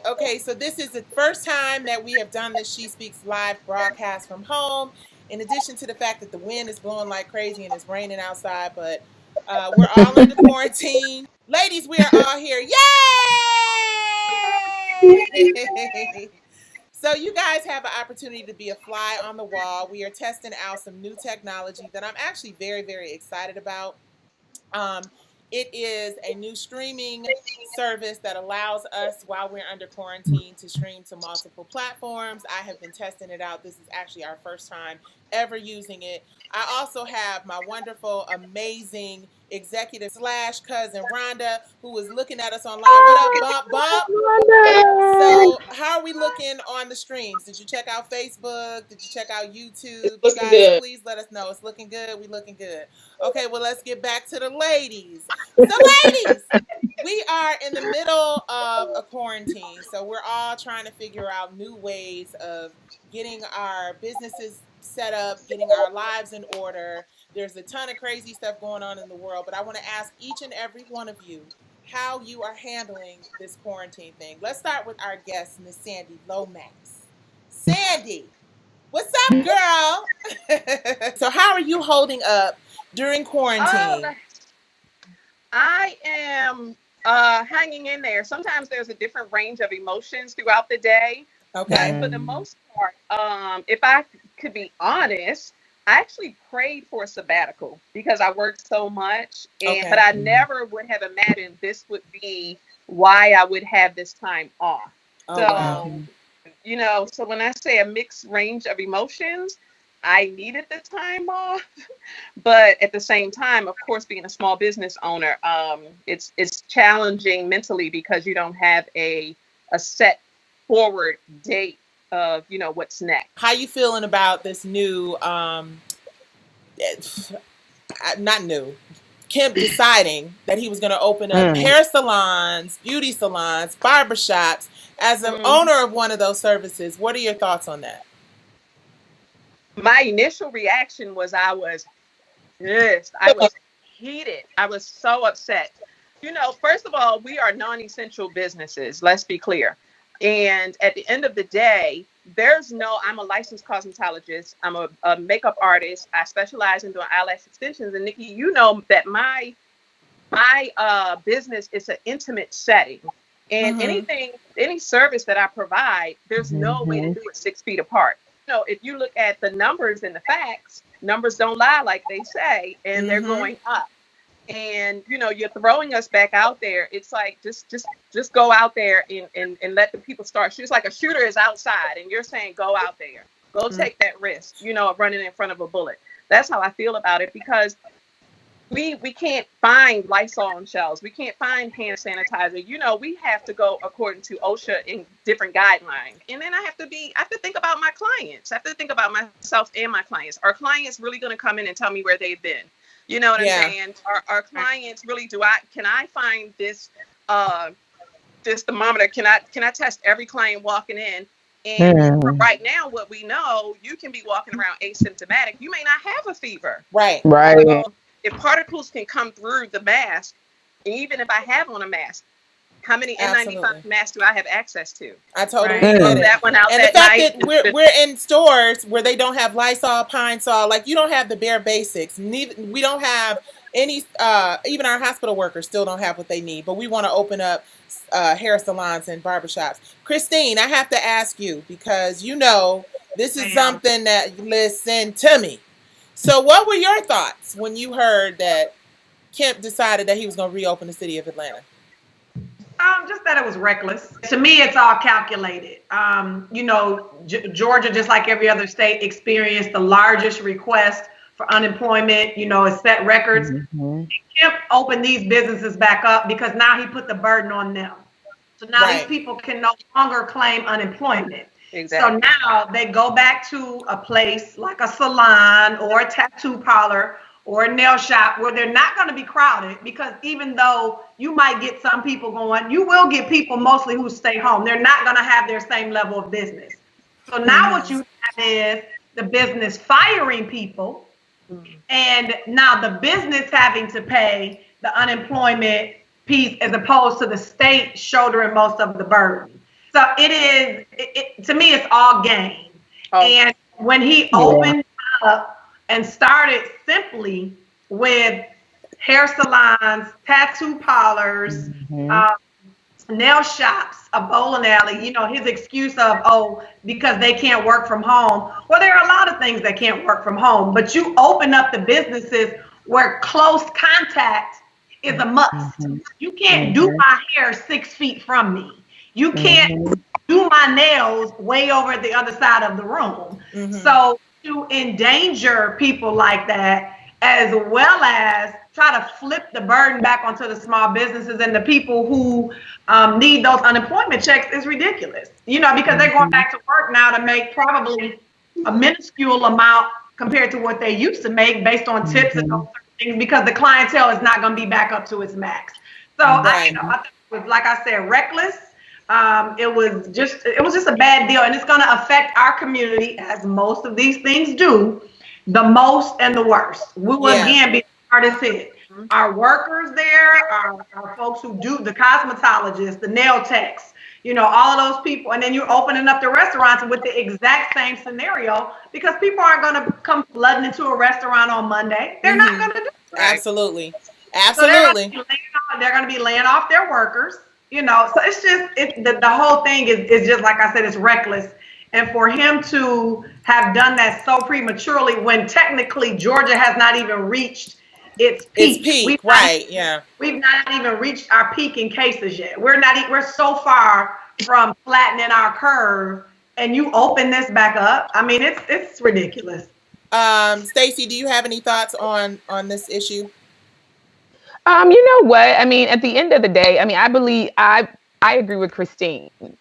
Okay, so this is the first time that we have done this She Speaks live broadcast from home. In addition to the fact that the wind is blowing like crazy and it's raining outside, but we're all under quarantine. Ladies, we are all here. Yay! So you guys have an opportunity to be a fly on the wall. We are testing out some new technology that I'm actually very, very excited about. Um, it is a new streaming service that allows us, while we're under quarantine, to stream to multiple platforms. I have been testing it out. This is actually our first time ever using it. I also have my wonderful, amazing executive slash cousin Rhonda, who is looking at us online. What up, bump, bump? So, how are we looking on the streams? Did you check out Facebook? Did you check out YouTube? You guys, please let us know. It's looking good. We looking good. Okay, well, let's get back to the ladies. So, ladies, we are in the middle of a quarantine, so we're all trying to figure out new ways of getting our businesses set up, getting our lives in order. There's a ton of crazy stuff going on in the world, but I want to ask each and every one of you how you are handling this quarantine thing. Let's start with our guest, Miss Sandye Lomax. Sandye, what's up, girl? So how are you holding up during quarantine? I am hanging in there. Sometimes there's a different range of emotions throughout the day. Okay. But for the most part, if I could be honest, I actually prayed for a sabbatical because I worked so much, but I never would have imagined this would be why I would have this time off. So when I say a mixed range of emotions, I needed the time off, but at the same time, of course, being a small business owner, it's challenging mentally because you don't have a set forward date of what's next. How you feeling about this new not new, Kemp deciding that he was going to open up hair salons, beauty salons, barbershops? As an owner of one of those services, what are your thoughts on that? My initial reaction was I was pissed. I was heated. I was so upset. First of all, we are non-essential businesses. Let's be clear. And at the end of the day, I'm a licensed cosmetologist. I'm a makeup artist. I specialize in doing eyelash extensions. And Nicci, you know that my business is an intimate setting. And any service that I provide, there's no way to do it 6 feet apart. If you look at the numbers and the facts, numbers don't lie, like they say, and they're going up. And you're throwing us back out there. It's like just go out there and let the people start. It's like a shooter is outside, and you're saying go out there, go take that risk. Of running in front of a bullet. That's how I feel about it, because we can't find Lysol on shelves. We can't find hand sanitizer. We have to go according to OSHA and different guidelines. And then I have to think about my clients. I have to think about myself and my clients. Are clients really going to come in and tell me where they've been? You know what I'm saying? Our clients really can I find this thermometer? Can I test every client walking in? And right now, what we know, you can be walking around asymptomatic. You may not have a fever. Right. So if particles can come through the mask, and even if I have on a mask, how many N95 masks do I have access to? I totally get it. That one out and that the fact night, that we're in stores where they don't have Lysol, Pine Sol, like you don't have the bare basics. We don't have any. Even our hospital workers still don't have what they need. But we want to open up hair salons and barbershops. Christine, I have to ask you, because this is something that, listen to me. So what were your thoughts when you heard that Kemp decided that he was going to reopen the city of Atlanta? Just that it was reckless. To me, it's all calculated. Georgia, just like every other state, experienced the largest request for unemployment. It set records. Kemp opened these businesses back up because now he put the burden on them. So now these people can no longer claim unemployment. Exactly. So now they go back to a place like a salon or a tattoo parlor or a nail shop where they're not going to be crowded, because even though you might get some people going, you will get people mostly who stay home. They're not going to have their same level of business. So now what you have is the business firing people, and now the business having to pay the unemployment piece as opposed to the state shouldering most of the burden. So it is, to me, it's all game. Oh, And when he opened up and started simply with hair salons, tattoo parlors, uh, nail shops, a bowling alley, his excuse of, oh, because they can't work from home. Well, there are a lot of things that can't work from home, but you open up the businesses where close contact is a must. You can't do my hair 6 feet from me. You can't do my nails way over at the other side of the room. So to endanger people like that, as well as try to flip the burden back onto the small businesses and the people who need those unemployment checks is ridiculous. Because they're going back to work now to make probably a minuscule amount compared to what they used to make based on tips and those things, because the clientele is not going to be back up to its max. So I think it was, like I said, reckless. It was just a bad deal, and it's going to affect our community, as most of these things do, the most and the worst. We will again be the hardest hit. Our workers there, our folks who do the cosmetologists, the nail techs, all of those people. And then you're opening up the restaurants with the exact same scenario, because people aren't going to come flooding into a restaurant on Monday. They're not going to do it. Absolutely. So they're going to be laying off their workers. So it's just, the whole thing is just, like I said, it's reckless. And for him to have done that so prematurely, when technically Georgia has not even reached its peak. We've not even reached our peak in cases yet. We're so far from flattening our curve, and you open this back up. I mean, it's ridiculous. Stacii, do you have any thoughts on this issue? You know what? I mean, at the end of the day, I mean, I agree with Christine, and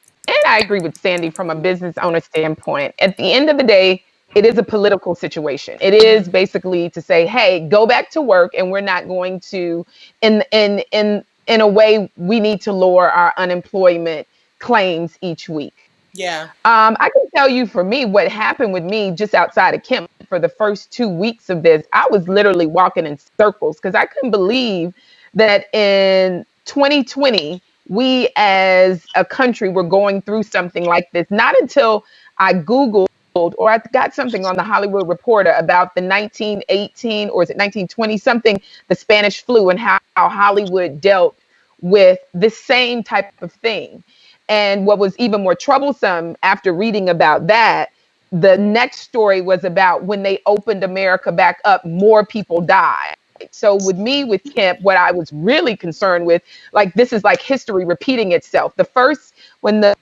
I agree with Sandye from a business owner standpoint. At the end of the day, it is a political situation. It is basically to say, hey, go back to work, and we're not going to, in a way, we need to lower our unemployment claims each week. Yeah. I can tell you, for me, what happened with me just outside of Kemp for the first 2 weeks of this, I was literally walking in circles, because I couldn't believe that in 2020, we as a country were going through something like this. Not until I Googled, or I got something on the Hollywood Reporter about the 1918, or is it 1920 something, the Spanish flu, and how Hollywood dealt with the same type of thing. And what was even more troublesome after reading about that, the next story was about when they opened America back up, more people died. So with me, with Kemp, what I was really concerned with, like, this is like history repeating itself. The first, when the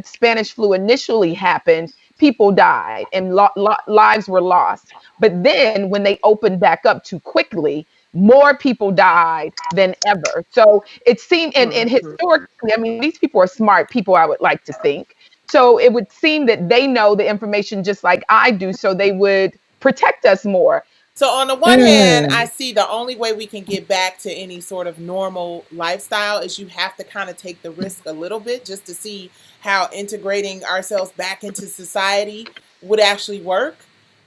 Spanish flu initially happened, people died and lives were lost. But then when they opened back up too quickly, more people died than ever. So it seemed, and historically, I mean, these people are smart people, I would like to think. So it would seem that they know the information just like I do, so they would protect us more. So on the one hand, I see the only way we can get back to any sort of normal lifestyle is you have to kind of take the risk a little bit, just to see how integrating ourselves back into society would actually work.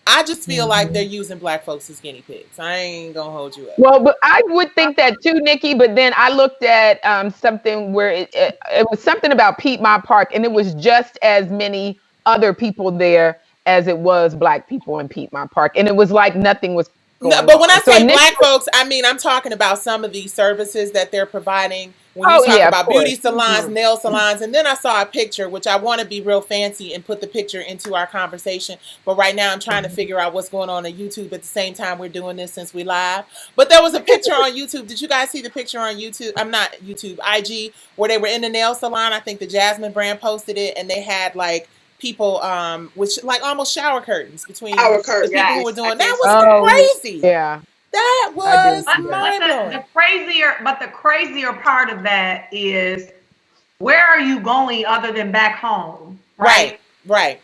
I just feel like they're using Black folks as guinea pigs. I ain't gonna hold you up. Well, but I would think that too, Nicci. But then I looked at something where it was something about Piedmont Park, and it was just as many other people there as it was Black people in Piedmont Park, and it was like nothing was going on. But when I say Black folks, I mean, I'm talking about some of these services that they're providing. When you talk about beauty salons, nail salons, and then I saw a picture, which I want to be real fancy and put the picture into our conversation. But right now I'm trying to figure out what's going on YouTube at the same time we're doing this, since we live. But there was a picture on YouTube. Did you guys see the picture on YouTube? I'm not YouTube, IG, where they were in the nail salon. I think the Jasmine brand posted it, and they had like people with like almost shower curtains between the people who were doing that. Was crazy. Yeah. That was mind-blowing. The crazier part of that is, where are you going other than back home? Right.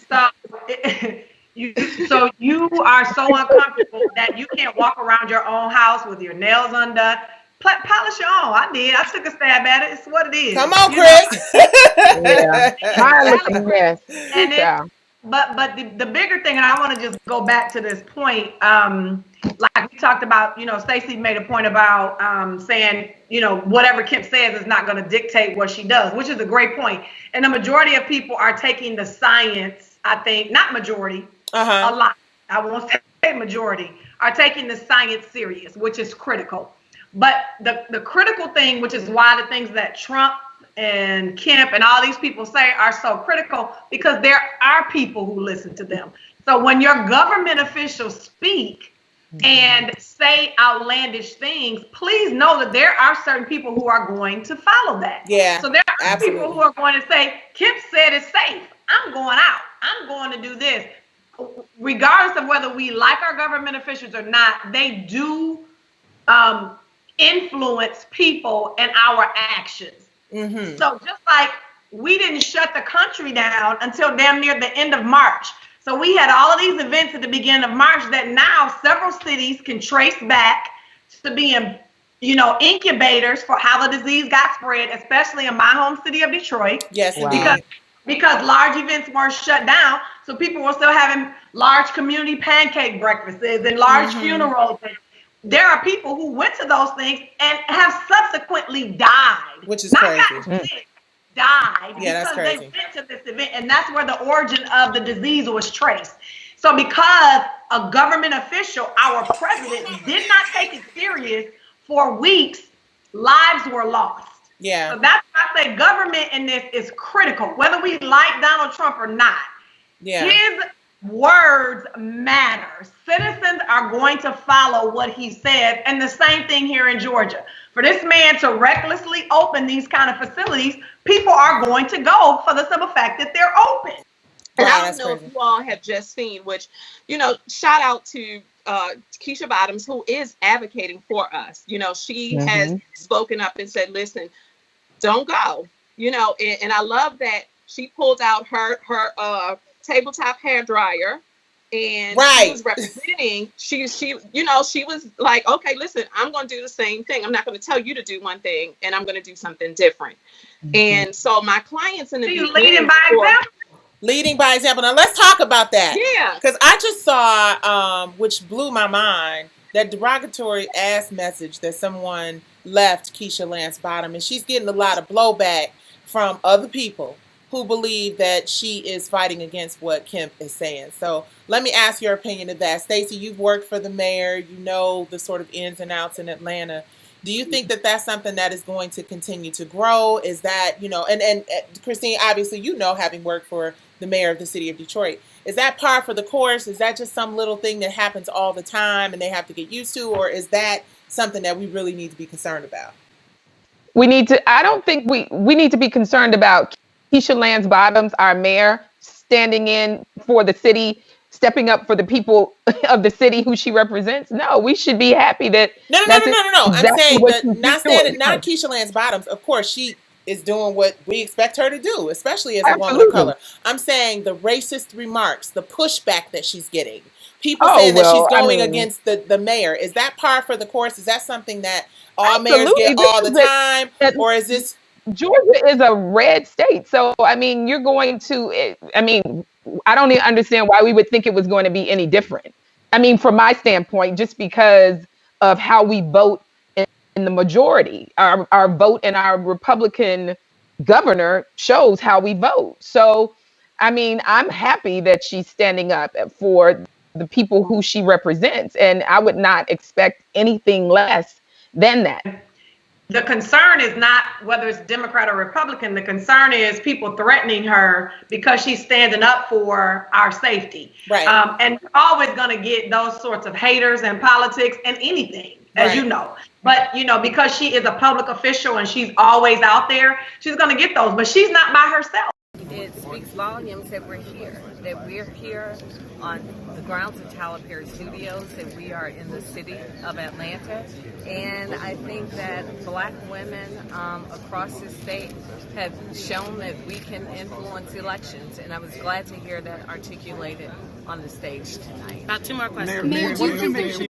So you are so uncomfortable that you can't walk around your own house with your nails undone. Polish your own. I did. I took a stab at it. It's what it is. Come on, Chris. Yeah. Mine looking mess. But the bigger thing, and I want to just go back to this point, like we talked about, Stacii made a point about saying, whatever Kemp says is not going to dictate what she does, which is a great point. And the majority of people are taking the science, I think, not majority, a lot, I won't say majority, are taking the science serious, which is critical. But the critical thing, which is why the things that Trump and Kemp and all these people say are so critical, because there are people who listen to them. So when your government officials speak and say outlandish things, please know that there are certain people who are going to follow that. Yeah. So there are people who are going to say, Kemp said it's safe. I'm going out. I'm going to do this. Regardless of whether we like our government officials or not, they do influence people and our actions. Mm-hmm. So just like we didn't shut the country down until damn near the end of March. So we had all of these events at the beginning of March that now several cities can trace back to being, incubators for how the disease got spread, especially in my home city of Detroit. Yes, wow. Because large events weren't shut down. So people were still having large community pancake breakfasts and large funerals. And there are people who went to those things and have subsequently died. Which is crazy. Died because they went to this event, and that's where the origin of the disease was traced. So because a government official, our president, did not take it serious for weeks, lives were lost. Yeah. So that's why I say government in this is critical, whether we like Donald Trump or not. Yeah. His words matter. Citizens are going to follow what he says, and the same thing here in Georgia. For this man to recklessly open these kind of facilities, people are going to go for the simple fact that they're open. And I don't know if you all have just seen, which, shout out to Keisha Bottoms, who is advocating for us. She has spoken up and said, listen, don't go, and I love that she pulled out her tabletop hair dryer, and she was representing, she was like, okay, listen, I'm going to do the same thing. I'm not going to tell you to do one thing, and I'm going to do something different. And so my clients in the leading by example. Leading by example. Now let's talk about that. Yeah. Because I just saw, which blew my mind, that derogatory ass message that someone left Keisha Lance Bottom, and she's getting a lot of blowback from other people who believe that she is fighting against what Kemp is saying. So let me ask your opinion of that. Stacii, you've worked for the mayor. You know the sort of ins and outs in Atlanta. Do you think that that's something that is going to continue to grow? Is that, and Christine, obviously, having worked for the mayor of the city of Detroit, is that par for the course? Is that just some little thing that happens all the time and they have to get used to? Or is that something that we really need to be concerned about? I don't think we need to be concerned about Keisha Lance Bottoms, our mayor, standing in for the city, stepping up for the people of the city who she represents. No, we should be happy that. No. Exactly, I'm saying that not Keisha Lance Bottoms. Of course, she is doing what we expect her to do, especially as a woman of color. I'm saying the racist remarks, the pushback that she's getting, people saying that she's going against the mayor. Is that par for the course? Is that something that all mayors get all the time, or is this? Georgia is a red state. So, you're going to, I don't even understand why we would think it was going to be any different. From my standpoint, just because of how we vote in the majority, our vote and our Republican governor shows how we vote. So, I'm happy that she's standing up for the people who she represents, and I would not expect anything less than that. The concern is not whether it's Democrat or Republican. The concern is people threatening her because she's standing up for our safety. Right. And you're always going to get those sorts of haters in politics and anything, as you know. But, because she is a public official and she's always out there, she's going to get those. But she's not by herself. It speaks volumes that we're here on the grounds of Tyler Perry Studios, that we are in the city of Atlanta. And I think that Black women across the state have shown that we can influence elections. And I was glad to hear that articulated on the stage tonight. Two more questions.